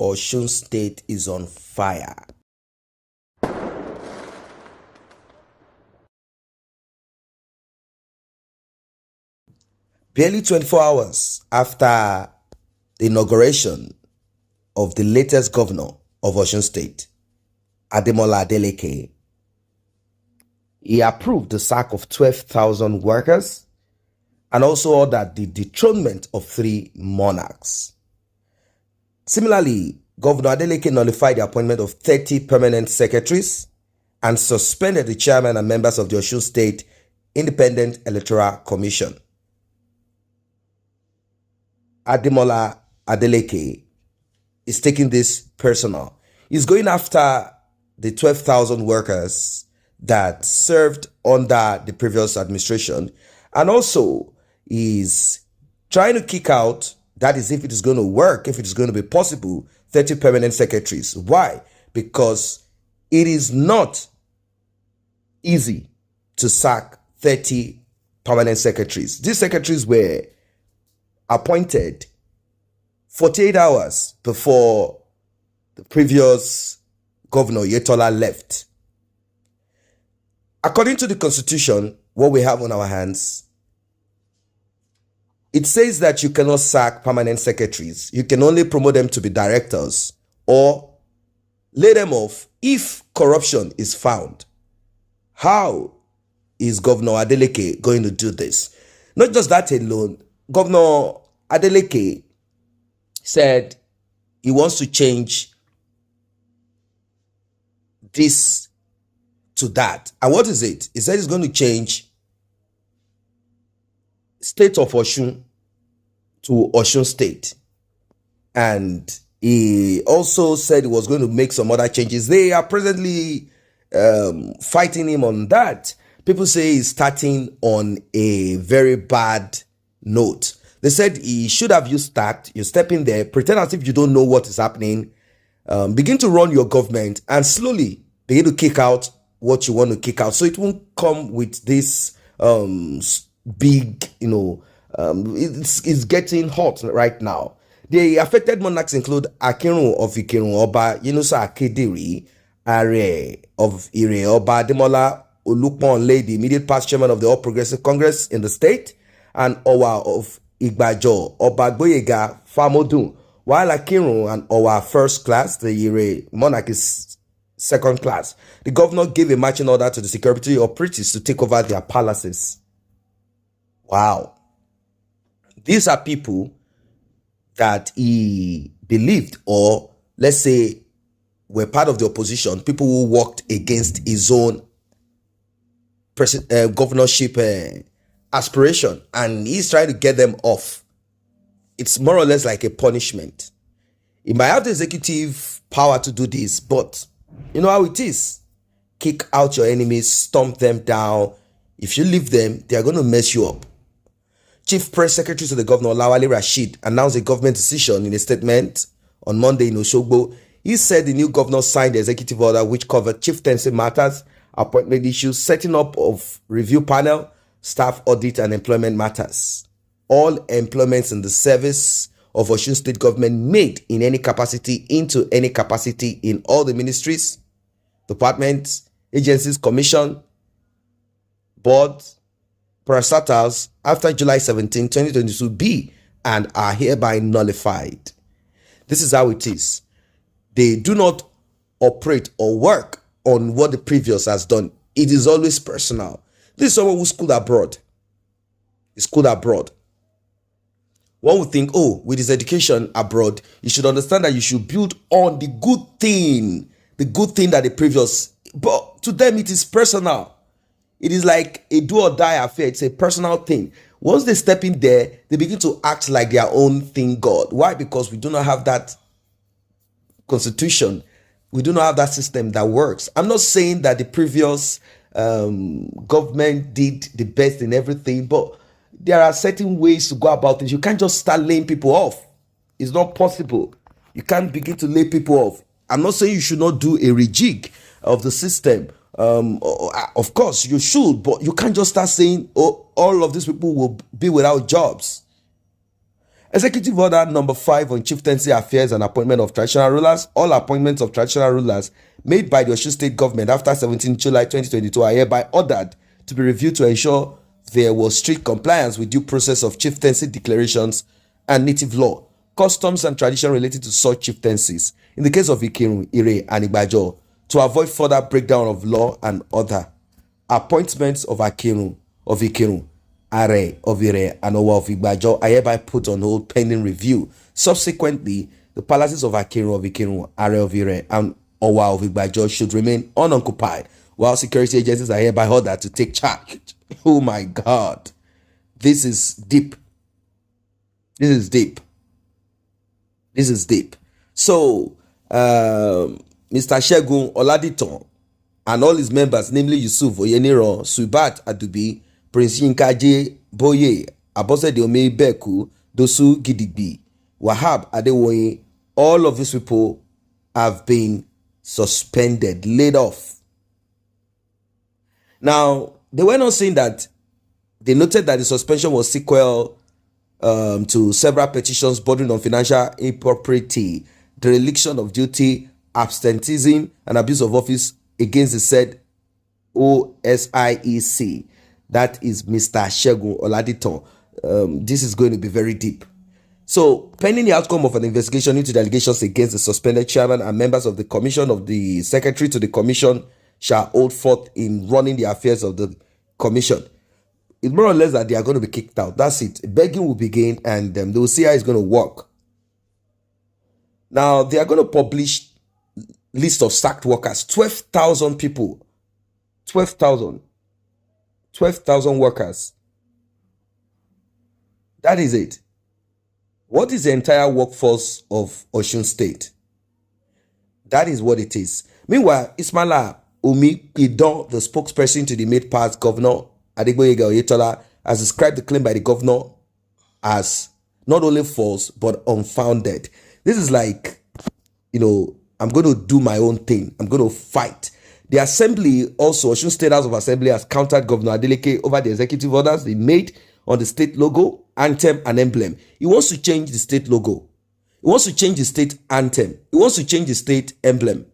Osun State is on fire. Barely 24 hours after the inauguration of the latest governor of Osun State, Adeleke, he approved the sack of 12,000 workers and also ordered the dethronement of 3 monarchs. Similarly, Governor Adeleke nullified the appointment of 30 permanent secretaries and suspended the chairman and members of the Osun State Independent Electoral Commission. Adeleke is taking this personal. He's going after the 12,000 workers that served under the previous administration, and also is trying to kick out, that is if it is going to work, if it is going to be possible, 30 permanent secretaries. Why? Because it is not easy to sack 30 permanent secretaries. These secretaries were appointed 48 hours before the previous governor Yetola left. According to the constitution, what we have on our hands, it says that you cannot sack permanent secretaries. You can only promote them to be directors or lay them off if corruption is found. How is Governor Adeleke going to do this? Not just that alone, Governor Adeleke said he wants to change this to that. And what is it? He said he's going to change State of Osun to Osun State. And he also said he was going to make some other changes. They are presently fighting him on that. People say he's starting on a very bad note. They said he should have used tact. You step in there, pretend as if you don't know what is happening, begin to run your government and slowly begin to kick out what you want to kick out. So it won't come with this big, it's getting hot right now. The affected monarchs include Akinrun of Ikirun, Oba Yunusa Akediri, Are of Ire, Oba Demola Olukpon, the immediate past chairman of the All Progressive Congress in the state, and Owa of Igbajo, Oba Gboyega Famodun, while Akinrun and Owa first class, the Ire monarch is second class. The governor gave a marching order to the security operatives to take over their palaces. Wow. These are people that he believed, or let's say were part of the opposition, people who worked against his own governorship aspiration, and he's trying to get them off. It's more or less like a punishment. He might have the executive power to do this, but you know how it is. Kick out your enemies, stomp them down. If you leave them, they are going to mess you up. Chief Press Secretary to the Governor, Lawale Rashid, announced a government decision in a statement on Monday in Osogbo. He said the new governor signed the executive order which covered chieftaincy matters, appointment issues, setting up of review panel, staff audit, and employment matters. All employments in the service of Osun State government made in any capacity into any capacity in all the ministries, departments, agencies, commission, boards, parastatals after July 17, 2022 be and are hereby nullified. This is how it is. They do not operate or work on what the previous has done. It is always personal. This is someone who schooled abroad. He schooled abroad. One would think, oh, with his education abroad, you should understand that you should build on the good thing that the previous, but to them it is personal. It is like a do or die affair. It's a personal thing. Once they step in there, they begin to act like their own thing God. Why? Because we do not have that constitution. We do not have that system that works. I'm not saying that the previous government did the best in everything, but there are certain ways to go about it. You can't just start laying people off. It's not possible. You can't begin to lay people off. I'm not saying you should not do a rejig of the system. Of course, you should, but you can't just start saying, oh, all of these people will be without jobs. Executive Order number 5 on chieftaincy affairs and appointment of traditional rulers. All appointments of traditional rulers made by the Osun State government after 17 July 2022 are hereby ordered to be reviewed to ensure there was strict compliance with due process of chieftaincy declarations and native law, customs and tradition related to such chieftaincies. In the case of Ikirun, Ire, and Igbajo, to avoid further breakdown of law and order, appointments of Ikirun, Are of Ire, and Owa of Igbajo are hereby put on hold pending review. Subsequently, the palaces of Ikirun, Are of Ire, and Owa of Igbajo should remain unoccupied, while security agencies are hereby ordered to take charge. Oh my God. This is deep. This is deep. This is deep. So, Mr. Segun Oladiton and all his members, namely Yusuf Oyeniran, Subat Adubi, Prince Yinka Boye, Abosede Omebeku, Dosu Gidigbi, Wahab Adewoye, all of these people have been suspended, laid off. Now, they were not saying that they noted that the suspension was sequel to several petitions bordering on financial impropriety, dereliction of duty, absenteeism, and abuse of office against the said OSIEC. That is Mr. Segun Oladiton. This is going to be very deep. So, pending the outcome of an investigation into the allegations against the suspended chairman and members of the commission, of the secretary to the commission shall hold forth in running the affairs of the commission. It's more or less that they are going to be kicked out. That's it. Begging will begin, and they will see how it's going to work. Now, they are going to publish list of sacked workers. 12,000 people. 12,000 workers. That is it. What is the entire workforce of Osun State? That is what it is. Meanwhile, Ismaila Umi Idon, the spokesperson to the made past governor, Adeleke Oyetola, has described the claim by the governor as not only false, but unfounded. This is like, I'm going to do my own thing. I'm going to fight. The assembly also, Osun State House of Assembly, has countered Governor Adeleke over the executive orders they made on the state logo, anthem, and emblem. He wants to change the state logo. He wants to change the state anthem. He wants to change the state emblem.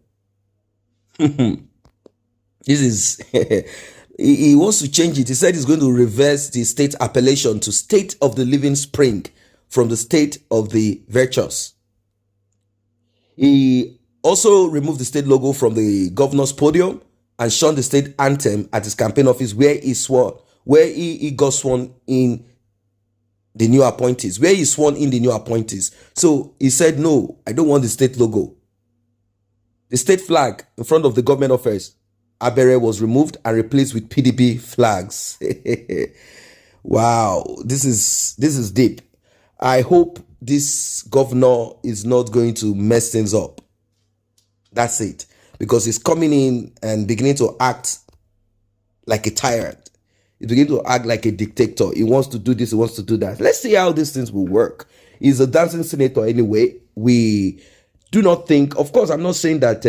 This is... He wants to change it. He said he's going to reverse the state appellation to State of the Living Spring from the State of the Virtuous. He also removed the state logo from the governor's podium and shunned the state anthem at his campaign office where he got sworn in the new appointees, So he said, no, I don't want the state logo. The state flag in front of the government office, Abere, was removed and replaced with PDP flags. Wow, this is deep. I hope this governor is not going to mess things up. That's it. Because he's coming in and beginning to act like a tyrant. He's beginning to act like a dictator. He wants to do this, he wants to do that. Let's see how these things will work. He's a dancing senator anyway. We do not think, of course, I'm not saying that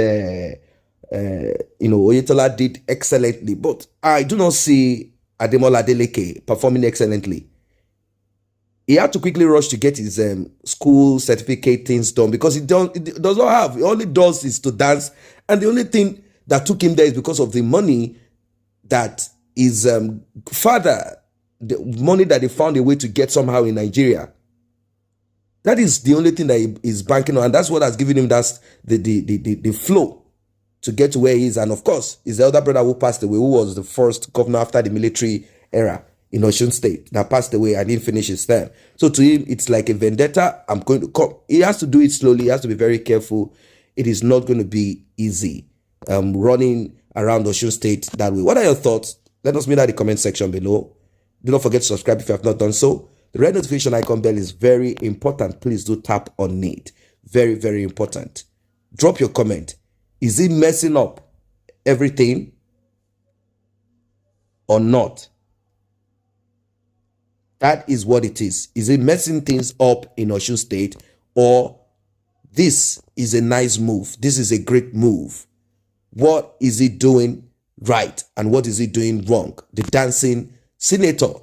Oyetola did excellently, but I do not see Adeleke performing excellently. He had to quickly rush to get his school certificate things done because he does not have. All he does is to dance, and the only thing that took him there is because of the money that his father, the money that he found a way to get somehow in Nigeria. That is the only thing that he is banking on, and that's what has given him the flow to get to where he is. And of course, his elder brother who passed away, who was the first governor after the military era in Osun State, that passed away and didn't finish his term. So to him, it's like a vendetta. I'm going to come. He has to do it slowly. He has to be very careful. It is not going to be easy running around Osun State that way. What are your thoughts? Let us know in the comment section below. Do not forget to subscribe if you have not done so. The red notification icon bell is very important. Please do tap on it. Very, very important. Drop your comment. Is it messing up everything or not? That is what it is. Is it messing things up in Osun State, or this is a nice move? This is a great move. What is it doing right and what is it doing wrong? The dancing senator